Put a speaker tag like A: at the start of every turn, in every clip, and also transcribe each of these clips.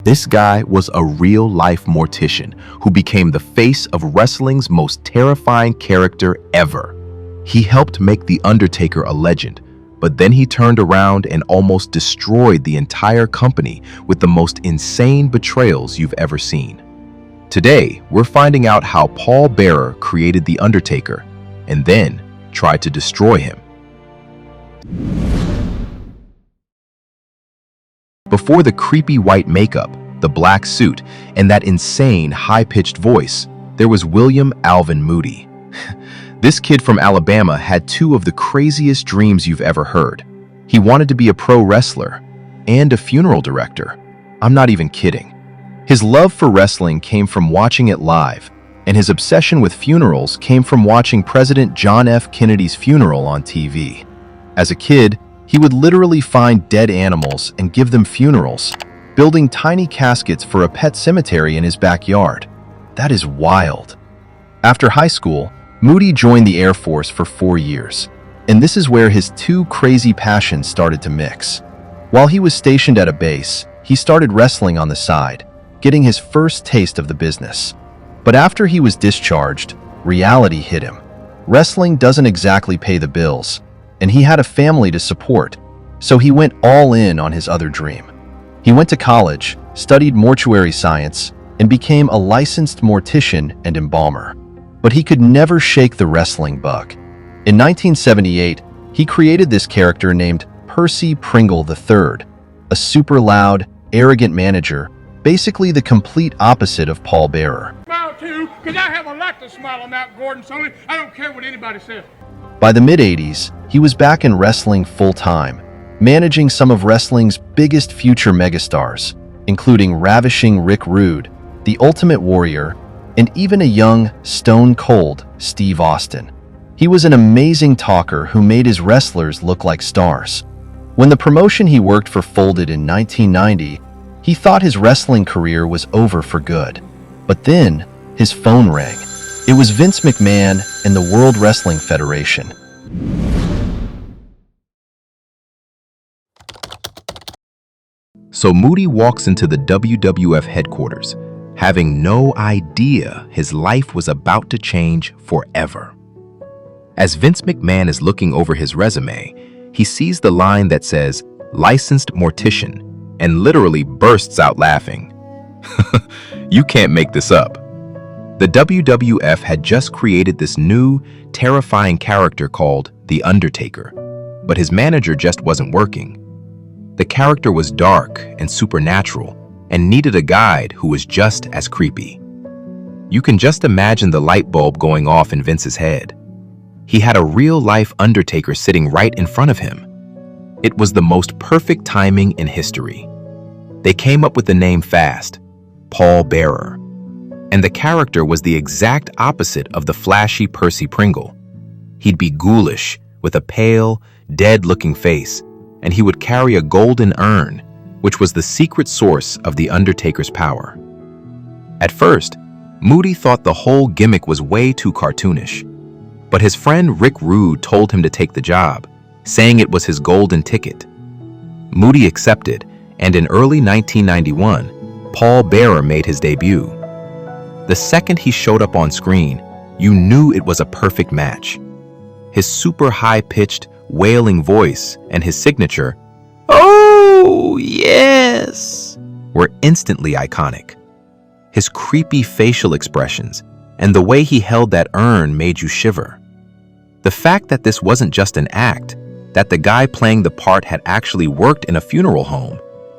A: This guy was a real-life mortician who became the face of wrestling's most terrifying character ever. He helped make The Undertaker a legend, but then he turned around and almost destroyed the entire company with the most insane betrayals you've ever seen. Today, we're finding out how Paul Bearer created The Undertaker and then tried to destroy him. Before the creepy white makeup, the black suit, and that insane high-pitched voice, there was William Alvin Moody. This kid from Alabama had two of the craziest dreams you've ever heard. He wanted to be a pro wrestler and a funeral director. I'm not even kidding. His love for wrestling came from watching it live, and his obsession with funerals came from watching President John F. Kennedy's funeral on TV. As a kid, he would literally find dead animals and give them funerals, building tiny caskets for a pet cemetery in his backyard. That is wild. After high school, Moody joined the Air Force for 4 years, and this is where his two crazy passions started to mix. While he was stationed at a base, he started wrestling on the side, getting his first taste of the business. But after he was discharged, reality hit him. Wrestling doesn't exactly pay the bills, and he had a family to support, so he went all in on his other dream. He went to college, studied mortuary science, and became a licensed mortician and embalmer. But he could never shake the wrestling bug. In 1978, he created this character named Percy Pringle III, a super loud, arrogant manager, basically the complete opposite of Paul Bearer.
B: Smile too, because I have a lot to smile on Mount Gordon, Sully. I don't care what anybody says.
A: By the mid-80s, he was back in wrestling full-time, managing some of wrestling's biggest future megastars, including ravishing Rick Rude, the Ultimate Warrior, and even a young, stone-cold Steve Austin. He was an amazing talker who made his wrestlers look like stars. When the promotion he worked for folded in 1990, he thought his wrestling career was over for good. But then, his phone rang. It was Vince McMahon and the World Wrestling Federation. So Moody walks into the WWF headquarters, having no idea his life was about to change forever. As Vince McMahon is looking over his resume, he sees the line that says, "Licensed Mortician," and literally bursts out laughing. You can't make this up. The WWF had just created this new, terrifying character called The Undertaker, but his manager just wasn't working. The character was dark and supernatural and needed a guide who was just as creepy. You can just imagine the light bulb going off in Vince's head. He had a real-life Undertaker sitting right in front of him. It was the most perfect timing in history. They came up with the name fast, Paul Bearer. And the character was the exact opposite of the flashy Percy Pringle. He'd be ghoulish, with a pale, dead-looking face, and he would carry a golden urn, which was the secret source of the Undertaker's power. At first, Moody thought the whole gimmick was way too cartoonish, but his friend Rick Rude told him to take the job, saying it was his golden ticket. Moody accepted, and in early 1991, Paul Bearer made his debut. The second he showed up on screen, you knew it was a perfect match. His super high-pitched, wailing voice and his signature, "Oh, yes," were instantly iconic. His creepy facial expressions and the way he held that urn made you shiver. The fact that this wasn't just an act, that the guy playing the part had actually worked in a funeral home,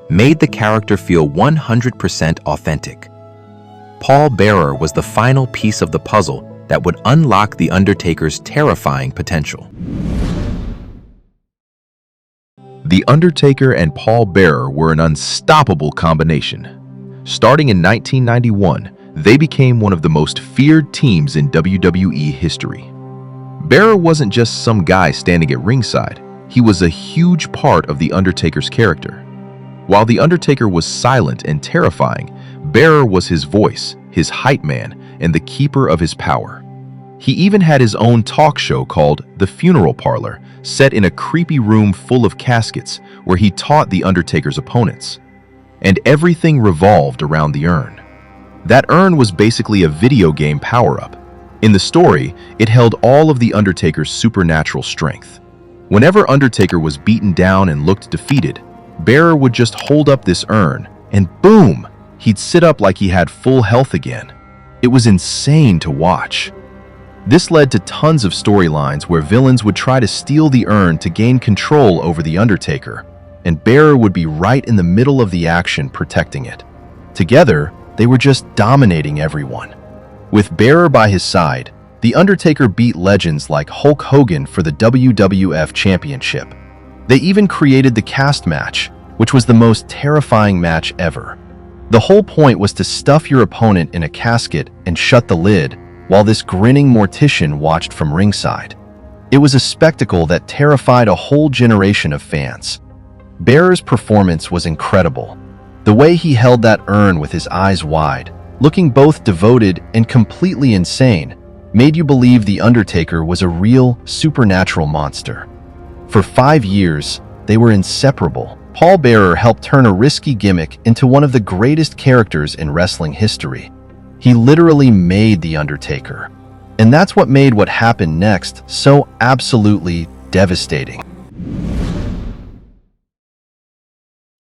A: made the character feel 100% authentic. Paul Bearer was the final piece of the puzzle that would unlock The Undertaker's terrifying potential. The Undertaker and Paul Bearer were an unstoppable combination. Starting in 1991, they became one of the most feared teams in WWE history. Bearer wasn't just some guy standing at ringside. He was a huge part of The Undertaker's character. While The Undertaker was silent and terrifying, Bearer was his voice, his hype man, and the keeper of his power. He even had his own talk show called The Funeral Parlor, set in a creepy room full of caskets where he taught The Undertaker's opponents. and everything revolved around the urn. That urn was basically a video game power-up. In the story, it held all of the Undertaker's supernatural strength. Whenever Undertaker was beaten down and looked defeated, Bearer would just hold up this urn, and boom, he'd sit up like he had full health again. It was insane to watch. This led to tons of storylines where villains would try to steal the urn to gain control over the Undertaker, and Bearer would be right in the middle of the action protecting it. Together, they were just dominating everyone. With Bearer by his side, the Undertaker beat legends like Hulk Hogan for the WWF Championship. They even created the cast match, which was the most terrifying match ever. The whole point was to stuff your opponent in a casket and shut the lid, while this grinning mortician watched from ringside. It was a spectacle that terrified a whole generation of fans. Bearer's performance was incredible. The way he held that urn with his eyes wide, looking both devoted and completely insane, made you believe the Undertaker was a real, supernatural monster. For 5 years, they were inseparable. Paul Bearer helped turn a risky gimmick into one of the greatest characters in wrestling history. He literally made The Undertaker. And that's what made what happened next so absolutely devastating.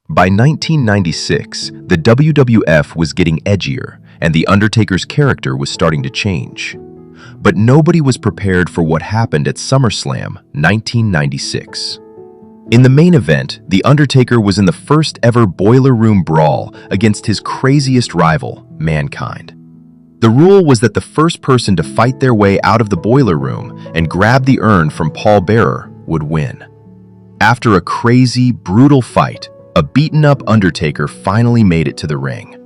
A: By 1996, the WWF was getting edgier, and The Undertaker's character was starting to change. But nobody was prepared for what happened at SummerSlam 1996. In the main event, The Undertaker was in the first ever Boiler Room Brawl against his craziest rival, Mankind. The rule was that the first person to fight their way out of the boiler room and grab the urn from Paul Bearer would win. After a crazy, brutal fight, a beaten-up Undertaker finally made it to the ring.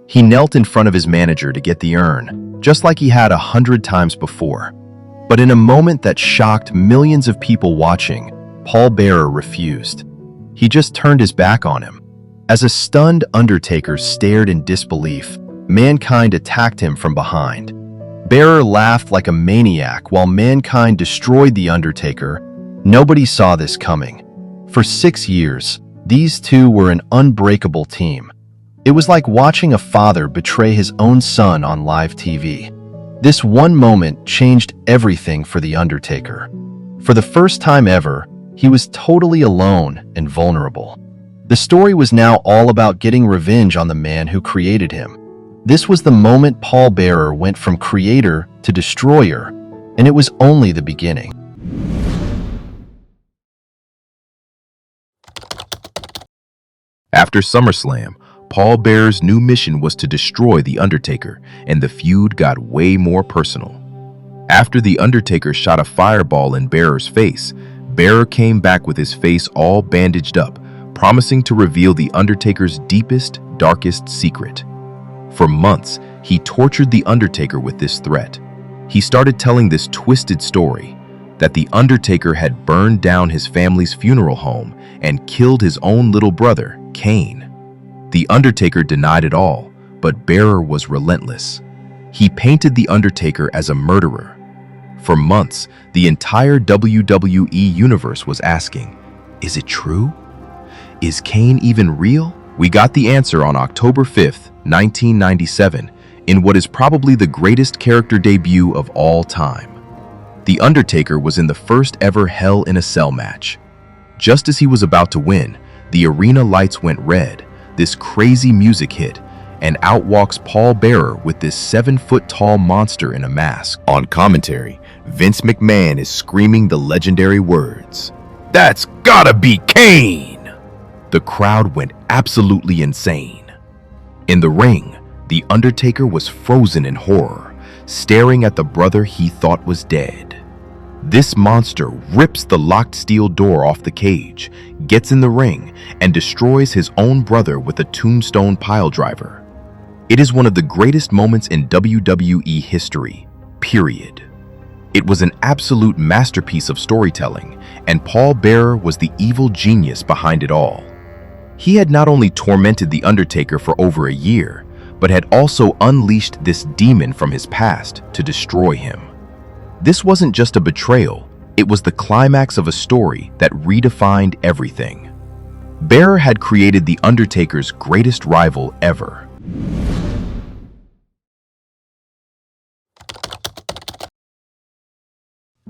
A: He knelt in front of his manager to get the urn, just like he had 100 times before. But in a moment that shocked millions of people watching, Paul Bearer refused. He just turned his back on him. As a stunned Undertaker stared in disbelief, Mankind attacked him from behind. Bearer laughed like a maniac while Mankind destroyed the Undertaker. Nobody saw this coming. For 6 years, these two were an unbreakable team. It was like watching a father betray his own son on live TV. This one moment changed everything for The Undertaker. For the first time ever, he was totally alone and vulnerable. The story was now all about getting revenge on the man who created him. This was the moment Paul Bearer went from creator to destroyer, and it was only the beginning. After SummerSlam, Paul Bearer's new mission was to destroy The Undertaker, and the feud got way more personal. After The Undertaker shot a fireball in Bearer's face, Bearer came back with his face all bandaged up, promising to reveal The Undertaker's deepest, darkest secret. For months, he tortured The Undertaker with this threat. He started telling this twisted story that The Undertaker had burned down his family's funeral home and killed his own little brother, Kane. The Undertaker denied it all, but Bearer was relentless. He painted The Undertaker as a murderer. For months, the entire WWE universe was asking, is it true? Is Kane even real? We got the answer on October 5th, 1997, in what is probably the greatest character debut of all time. The Undertaker was in the first ever Hell in a Cell match. Just as he was about to win, the arena lights went red, this crazy music hit, and out walks Paul Bearer with this 7-foot-tall monster in a mask. On commentary, Vince McMahon is screaming the legendary words, "That's gotta be Kane!" The crowd went absolutely insane. In the ring, The Undertaker was frozen in horror, staring at the brother he thought was dead. This monster rips the locked steel door off the cage, gets in the ring, and destroys his own brother with a tombstone piledriver. It is one of the greatest moments in WWE history, period. It was an absolute masterpiece of storytelling, and Paul Bearer was the evil genius behind it all. He had not only tormented The Undertaker for over a year, but had also unleashed this demon from his past to destroy him. This wasn't just a betrayal, it was the climax of a story that redefined everything. Bearer had created The Undertaker's greatest rival ever.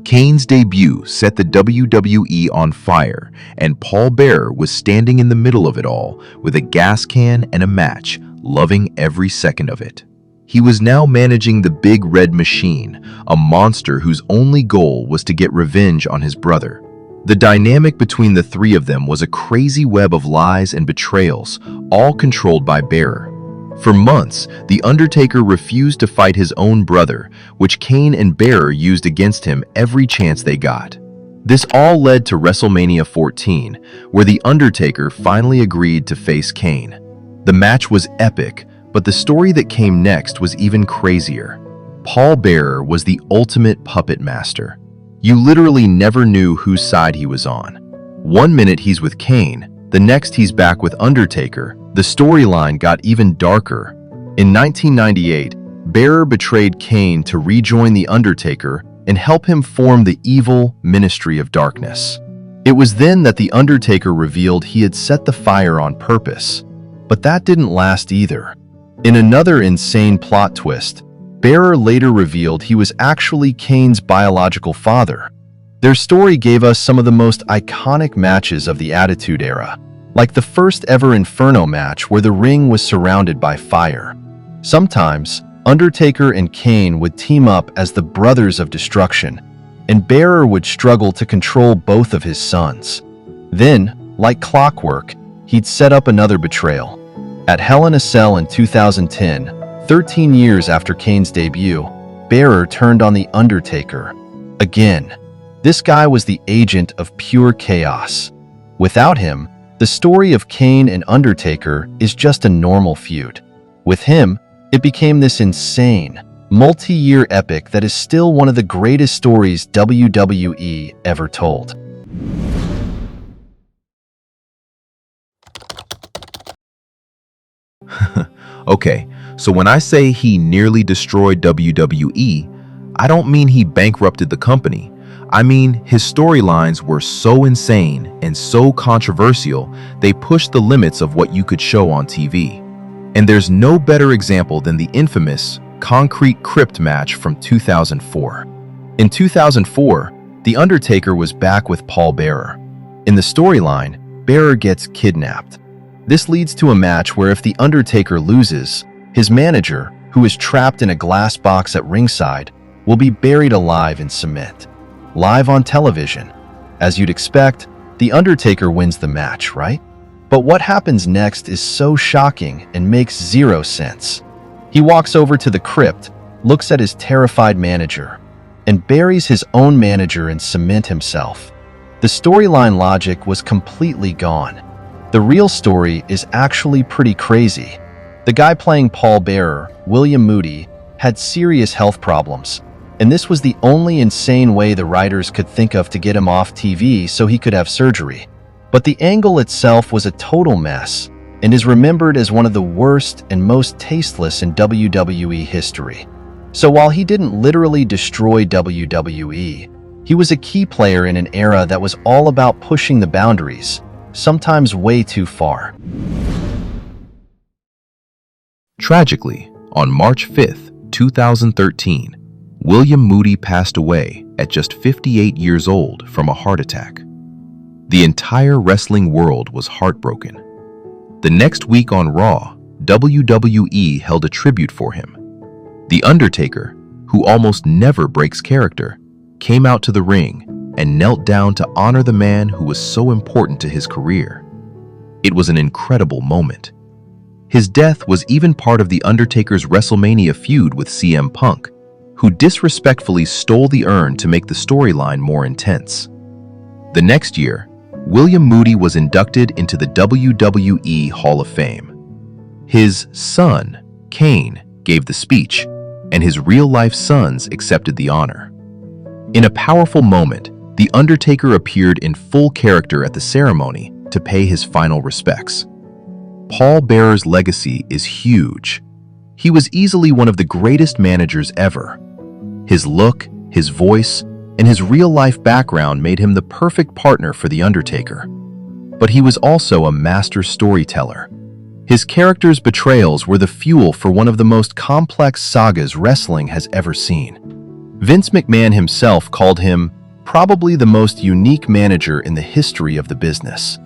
A: Kane's debut set the WWE on fire, and Paul Bearer was standing in the middle of it all with a gas can and a match, loving every second of it. He was now managing the Big Red Machine, a monster whose only goal was to get revenge on his brother. The dynamic between the three of them was a crazy web of lies and betrayals, all controlled by Bearer. For months, The Undertaker refused to fight his own brother, which Kane and Bearer used against him every chance they got. This all led to WrestleMania 14, where The Undertaker finally agreed to face Kane. The match was epic, but the story that came next was even crazier. Paul Bearer was the ultimate puppet master. You literally never knew whose side he was on. One minute he's with Kane, the next he's back with Undertaker. The storyline got even darker. In 1998, Bearer betrayed Kane to rejoin The Undertaker and help him form the evil Ministry of Darkness. It was then that The Undertaker revealed he had set the fire on purpose. But that didn't last either. In another insane plot twist, Bearer later revealed he was actually Kane's biological father. Their story gave us some of the most iconic matches of the Attitude Era, like the first ever Inferno match where the ring was surrounded by fire. Sometimes, Undertaker and Kane would team up as the Brothers of Destruction, and Bearer would struggle to control both of his sons. Then, like clockwork, he'd set up another betrayal. At Hell in a Cell in 2010, 13 years after Kane's debut, Bearer turned on The Undertaker. Again, this guy was the agent of pure chaos. Without him, the story of Kane and Undertaker is just a normal feud. With him, it became this insane, multi-year epic that is still one of the greatest stories WWE ever told. Okay, so when I say he nearly destroyed WWE, I don't mean he bankrupted the company. I mean, his storylines were so insane and so controversial, they pushed the limits of what you could show on TV. And there's no better example than the infamous Concrete Crypt match from 2004. In 2004, The Undertaker was back with Paul Bearer. In the storyline, Bearer gets kidnapped. This leads to a match where if The Undertaker loses, his manager, who is trapped in a glass box at ringside, will be buried alive in cement. Live on television. As you'd expect, The Undertaker wins the match, right? But what happens next is so shocking and makes zero sense. He walks over to the crypt, looks at his terrified manager, and buries his own manager in cement himself. The storyline logic was completely gone. The real story is actually pretty crazy. The guy playing Paul Bearer, William Moody, had serious health problems, and this was the only insane way the writers could think of to get him off TV so he could have surgery. But the angle itself was a total mess and is remembered as one of the worst and most tasteless in WWE history. So while he didn't literally destroy WWE, he was a key player in an era that was all about pushing the boundaries, sometimes way too far. Tragically, on March 5th, 2013, William Moody passed away at just 58 years old from a heart attack. The entire wrestling world was heartbroken. The next week on Raw, WWE held a tribute for him. The Undertaker, who almost never breaks character, came out to the ring and knelt down to honor the man who was so important to his career. It was an incredible moment. His death was even part of The Undertaker's WrestleMania feud with CM Punk, who disrespectfully stole the urn to make the storyline more intense. The next year, William Moody was inducted into the WWE Hall of Fame. His son, Kane, gave the speech, and his real-life sons accepted the honor. In a powerful moment, The Undertaker appeared in full character at the ceremony to pay his final respects. Paul Bearer's legacy is huge. He was easily one of the greatest managers ever. His look, his voice, and his real-life background made him the perfect partner for The Undertaker. but he was also a master storyteller. His characters' betrayals were the fuel for one of the most complex sagas wrestling has ever seen. Vince McMahon himself called him probably the most unique manager in the history of the business.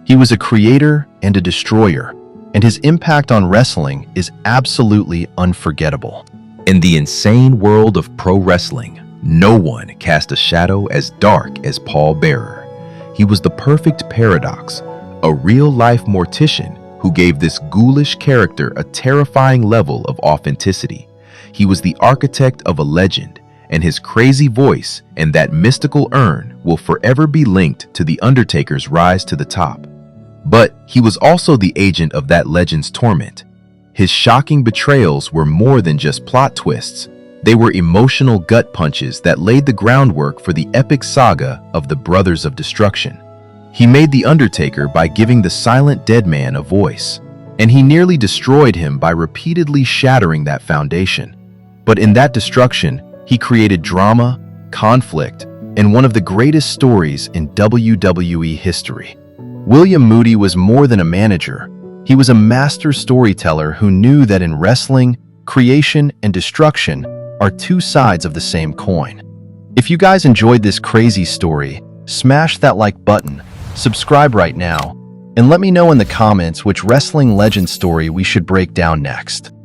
A: He was a creator and a destroyer, and his impact on wrestling is absolutely unforgettable. In the insane world of pro wrestling, no one cast a shadow as dark as Paul Bearer. He was the perfect paradox, a real-life mortician who gave this ghoulish character a terrifying level of authenticity. He was the architect of a legend, and his crazy voice and that mystical urn will forever be linked to the Undertaker's rise to the top. But he was also the agent of that legend's torment. His shocking betrayals were more than just plot twists. They were emotional gut punches that laid the groundwork for the epic saga of the Brothers of Destruction. He made The Undertaker by giving the silent Deadman a voice, and he nearly destroyed him by repeatedly shattering that foundation. But in that destruction, he created drama, conflict, and one of the greatest stories in WWE history. William Moody was more than a manager. He was a master storyteller who knew that in wrestling, creation and destruction are two sides of the same coin. If you guys enjoyed this crazy story, smash that like button, subscribe right now, and let me know in the comments which wrestling legend story we should break down next.